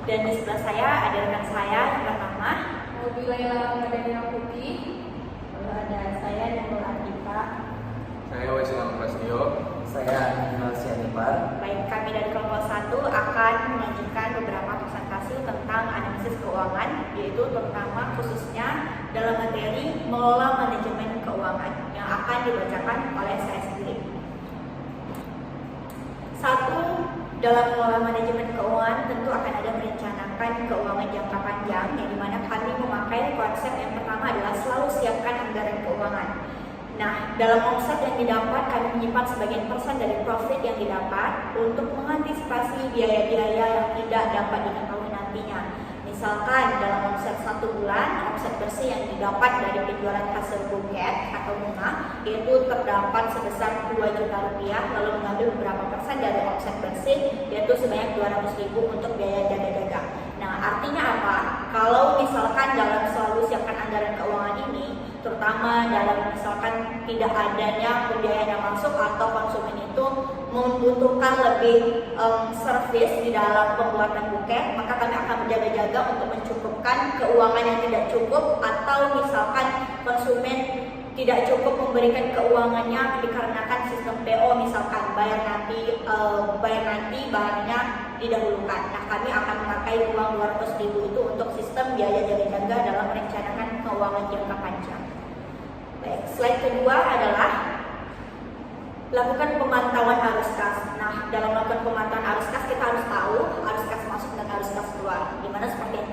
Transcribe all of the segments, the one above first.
Dan di sebelah saya ada rekan saya yang bernama Laila Madania Putih. Lalu ada saya Nurul Atika. Saya Wesilam Prasetyo. Saya Anil Sianipar. Baik, kami dari kelompok 1 akan menyajikan beberapa presentasi tentang analisis keuangan, yaitu terutama khususnya dalam materi mengelola manajemen keuangan yang akan dibacakan oleh saya sendiri. 1. Dalam mengelola manajemen keuangan tentu akan ada merencanakan keuangan jangka panjang, yang dimana kami memakai konsep yang pertama adalah selalu siapkan anggaran keuangan. Nah, dalam omset yang didapat, kami menyimpan sebagian persen dari profit yang didapat untuk mengantisipasi biaya-biaya yang tidak dapat diketahui nantinya. Misalkan dalam omset 1 bulan, omset bersih yang didapat dari penjualan hasil buket atau bunga itu terdapat sebesar 2 juta rupiah, lalu mengambil beberapa persen dari omset bersih yaitu sebanyak 200.000 untuk biaya jaga-jaga. Nah, artinya apa? Kalau misalkan dalam selalu siapkan anggaran keuangan ini, terutama dalam misalkan tidak adanya pembiayaan yang masuk atau konsumen itu membutuhkan lebih servis di dalam pembuatan buket, maka kami akan berjaga-jaga untuk mencukupkan keuangan yang tidak cukup, atau misalkan konsumen tidak cukup memberikan keuangannya dikarenakan sistem PO, misalkan bayar nanti barangnya didahulukan. Nah, kami akan memakai uang 200.000 itu untuk sistem biaya jaga-jaga dalam merencanakan keuangan jangka panjang. Baik, slide kedua adalah lakukan pemantauan arus kas. Nah, dalam melakukan pemantauan arus kas, kita harus tahu arus kas masuk dan arus kas keluar. Dimana seperti yang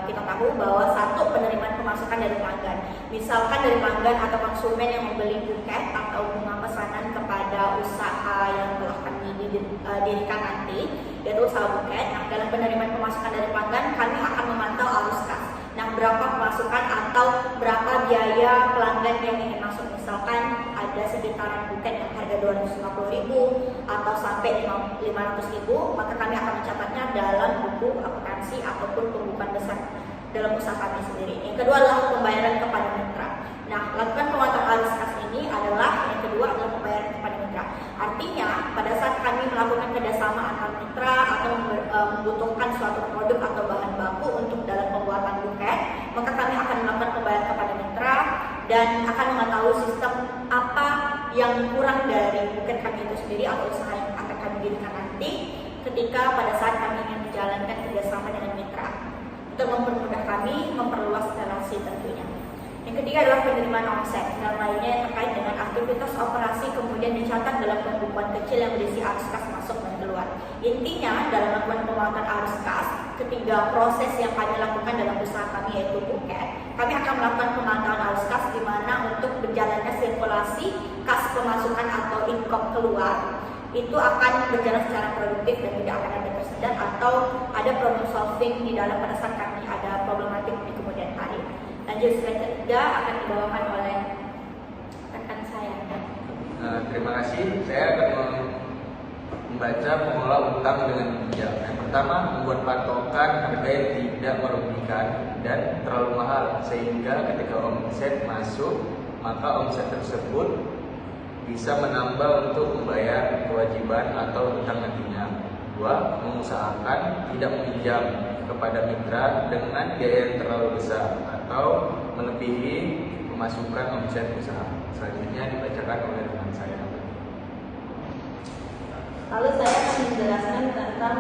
kita tahu bahwa 1. Penerimaan pemasukan dari pelanggan. Misalkan dari pelanggan atau konsumen yang membeli buket atau bunga pesanan kepada usaha yang telah kami dirikan nanti, yaitu usaha buket. Nah, dalam penerimaan pemasukan dari pelanggan, kami akan memantau arus kas. Nah, berapa pemasukan atau berapa biaya pelanggan yang ingin masuk. Misalkan ada sekitaran buket yang harga 250.000 atau sampai 500.000, maka kami akan mencatatnya dalam buku akuntansi ataupun pembukuan besar dalam usaha kami sendiri. Yang kedua adalah pembayaran kepada mitra. Nah, lakukan pemantauan arus kas ini adalah yang kedua adalah pembayaran kepada mitra. Artinya, pada saat kami melakukan kerjasama antar mitra atau membutuhkan suatu produk atau bahan baku untuk dalam pembuatan buket, maka kami akan melakukan pembayaran kepada mitra dan akan mengetahui sistem apa yang kurang dari buket kami itu sendiri atau usaha yang akan kami dirikan nanti ketika pada saat kami ingin menjalankan kerjasama dengan mitra, untuk mempermudah kami memperluas relasi tentunya. Yang ketiga adalah penerimaan omset dan lainnya yang terkait dengan aktivitas operasi kemudian dicatat dalam pembukuan kecil yang berisi arus kas masuk dan keluar. Intinya dalam melakukan pemantauan arus kas, ketiga proses yang kami lakukan dalam usaha kami yaitu buket, kami akan melakukan pemantauan arus kas di mana untuk berjalannya sirkulasi kas pemasukan atau income keluar itu akan berjalan secara produktif dan tidak akan ada tersendat atau ada problem solving di dalam pada saat kami ada problematik di kemudian hari. Lanjut, slide ketiga akan dibawakan oleh rekan saya. Terima kasih. Saya akan membaca pengelola utang dengan bijak. Yang pertama, membuat patokan harga yang tidak merugikan dan terlalu mahal, sehingga ketika omset masuk, maka omset tersebut bisa menambah untuk membayar kewajiban atau utang nantinya. 2. Mengusahakan tidak meminjam kepada mitra dengan biaya yang terlalu besar atau melebihi pemasukan omset usaha. Selanjutnya dibacakan oleh rekan saya. Lalu saya akan menjelaskan tentang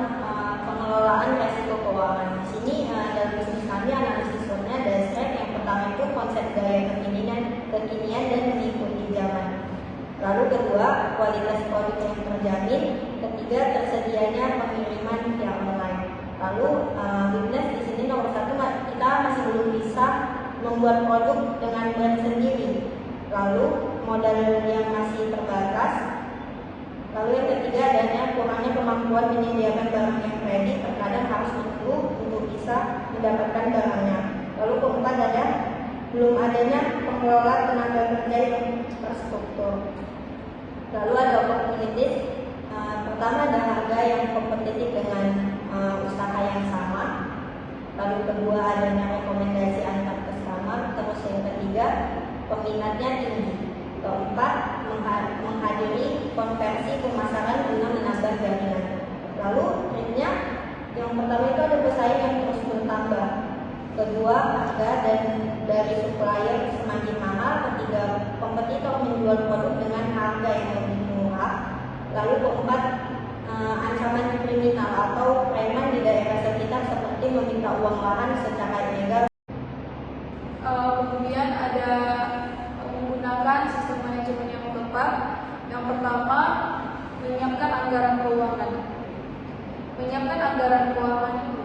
pengelolaan resiko keuangan. Di sini dalam bisnis kami analisisnya ada slide. Yang pertama itu konsep gaya kekinian dan mengikuti zaman. Lalu kedua, kualitas produk yang terjamin. Ketiga, tersedianya pengiriman yang online. Lalu bisnis di sini nomor 1, kita masih belum bisa membuat produk dengan brand sendiri. Lalu modal yang masih terbatas. Lalu yang ketiga adanya kurangnya kemampuan menyediakan barang yang kredit, terkadang harus menunggu untuk bisa mendapatkan barangnya. Lalu keempat ada belum adanya pengelola tenaga kerja yang terstruktur. Lalu ada opportunities. Pertama ada harga yang kompetitif dengan usaha yang sama. Lalu kedua adanya rekomendasi antar customer. Terus yang ketiga peminatnya tinggi. Keempat menghadiri konversi pemasaran guna menambah jaringan. Lalu triknya yang pertama itu ada bersaing kedua, harga dan dari supplier semakin mahal. Ketiga, kompetitor menjual produk dengan harga yang lebih murah. Lalu keempat, ancaman kriminal atau preman di daerah sekitar seperti meminta uang lahan secara ilegal. Kemudian ada menggunakan sistem manajemen yang tepat. Yang pertama, menyiapkan anggaran keuangan. Menyiapkan anggaran keuangan ini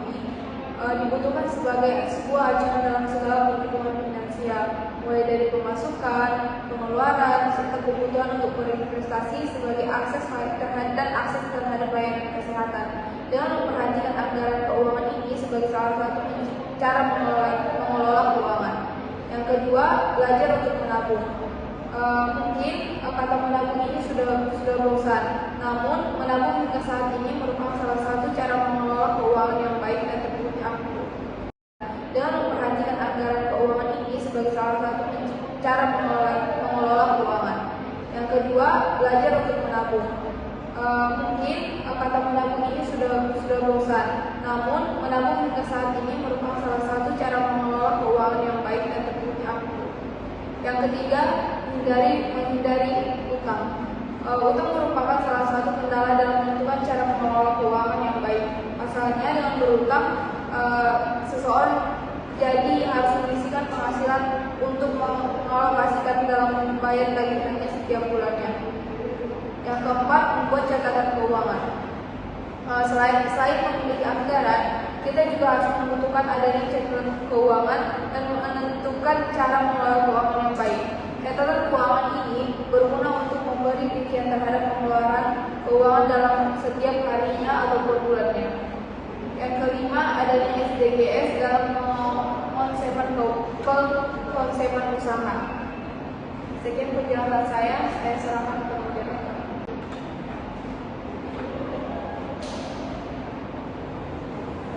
dibutuhkan sebagai sebuah acuan dalam segala perhitungan finansial, mulai dari pemasukan, pengeluaran, serta kebutuhan untuk berinvestasi sebagai akses terhadap layanan kesehatan. Dengan memperhatikan anggaran keuangan ini sebagai salah satu cara mengelola keuangan. Yang kedua, belajar untuk menabung. Mungkin kata menabung ini sudah bosan, namun menabung hingga saat ini merupakan salah satu cara mengelola keuangan yang baik dan terukur. Dengan memperhatikan anggaran keuangan ini sebagai salah satu cara mengelola keuangan. Yang kedua, belajar untuk menabung. Mungkin kata menabung ini sudah bosan, namun menabung hingga saat ini merupakan salah satu cara mengelola keuangan yang baik dan terukur. Yang ketiga, menghindari utang. Utang merupakan salah satu kendala dalam menentukan cara mengelola keuangan yang baik. Pasalnya, dengan berutang, seseorang jadi harus menyisihkan penghasilan untuk mengalokasikan dalam membayar tagihannya setiap bulannya. Yang keempat, membuat catatan keuangan. Selain memiliki anggaran, kita juga harus membutuhkan adanya catatan keuangan dan menentukan cara mengelola keuangan yang baik. Catatan keuangan ini berguna untuk memberi rincian terhadap pengeluaran keuangan dalam setiap harinya atau per bulannya. Yang kelima, adanya SDGs dalam konsepan usaha. Sekian penjelasan saya serahkan ke moderator.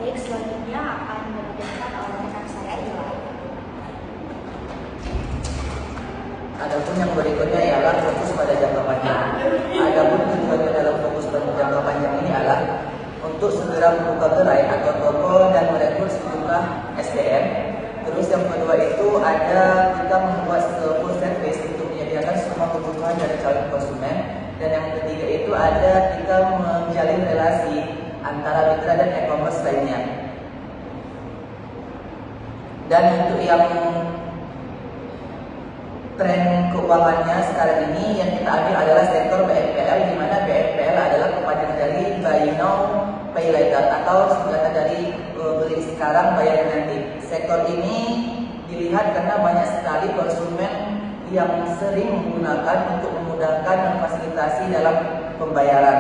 Baik, selanjutnya akan dibacakan oleh rekan saya Ilham. Adapun yang berikutnya ialah fokus pada jangka panjang. Adapun tujuannya dalam fokus pada jangka panjang ini adalah untuk segera membuka gerai atau toko dan merekrut sejumlah SDM. Terus yang kedua itu ada kita membuat full service untuk menyediakan semua kebutuhan dari calon konsumen. Dan yang ketiga itu ada kita menjalin relasi antara mitra dan e-commerce lainnya. Dan untuk yang tren keuangannya sekarang ini yang kita ambil adalah sektor BNPL, di mana BNPL adalah kepanjangan dari Buy Now Pay Later atau singkatan dari beli sekarang bayar nanti. Sektor ini dilihat karena banyak sekali konsumen yang sering menggunakan untuk memudahkan dan fasilitasi dalam pembayaran.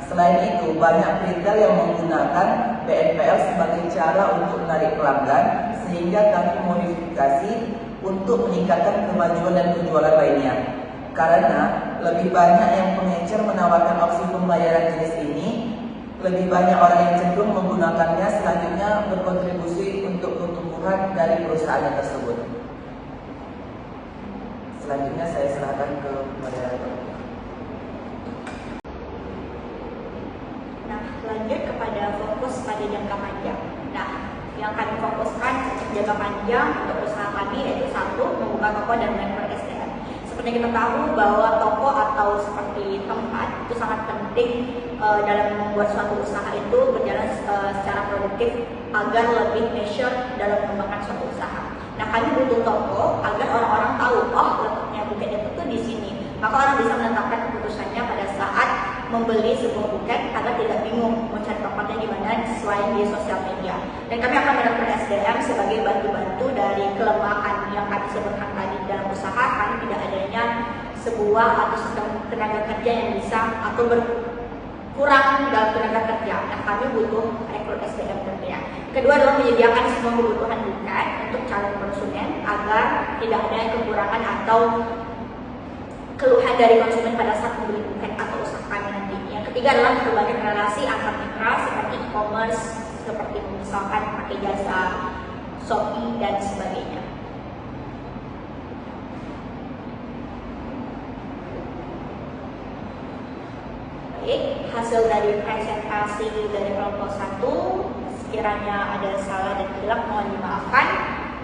Selain itu, banyak retail yang menggunakan BNPL sebagai cara untuk menarik pelanggan, sehingga kami modifikasi untuk meningkatkan kemajuan dan penjualan lainnya. Karena lebih banyak yang pengecer menawarkan opsi pembayaran jenis ini, lebih banyak orang yang cenderung menggunakannya, selanjutnya berkontribusi untuk pertumbuhan dari perusahaan tersebut. Selanjutnya saya serahkan ke moderator. Nah, lanjut kepada fokus pada jangka panjang. Nah, yang kami fokuskan untuk jangka panjang untuk usaha kami yaitu satu, membuka toko dan merekrut SDM. Seperti kita tahu bahwa toko atau seperti tempat itu sangat penting dalam membuat suatu usaha itu berjalan secara produktif agar lebih measure dalam mengembangkan suatu usaha. Nah, kami butuh toko agar orang-orang tahu, oh letaknya buket itu tuh di sini. Maka orang bisa menetapkan keputusannya pada saat membeli sebuah buket agar tidak bingung mencari tempatnya di mana selain di sosial media. Dan kami akan merekrut SDM sebagai bantu-bantu dari kelemahan yang kami sebutkan tadi dalam usaha. Kami tidak adanya sebuah atau sistem tenaga kerja yang bisa atau berkurang dalam tenaga kerja. Nah, kami butuh rekrut SDM tentunya. Kedua adalah menyediakan semua kebutuhan buket untuk calon konsumen agar tidak ada kekurangan atau keluhan dari konsumen pada saat membeli buket atau usaha kami nanti. Yang ketiga adalah memperbanyak relasi antar mitra seperti e-commerce, seperti misalkan pakai jasa Shopee dan sebagainya. Baik, hasil dari presentasi dari kelompok 1, sekiranya ada salah dan hilaf mohon dimaafkan.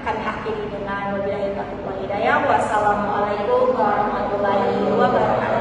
kami akhiri dengan wabillahi taufiq wal hidayah. Wassalamualaikum warahmatullahi wabarakatuh.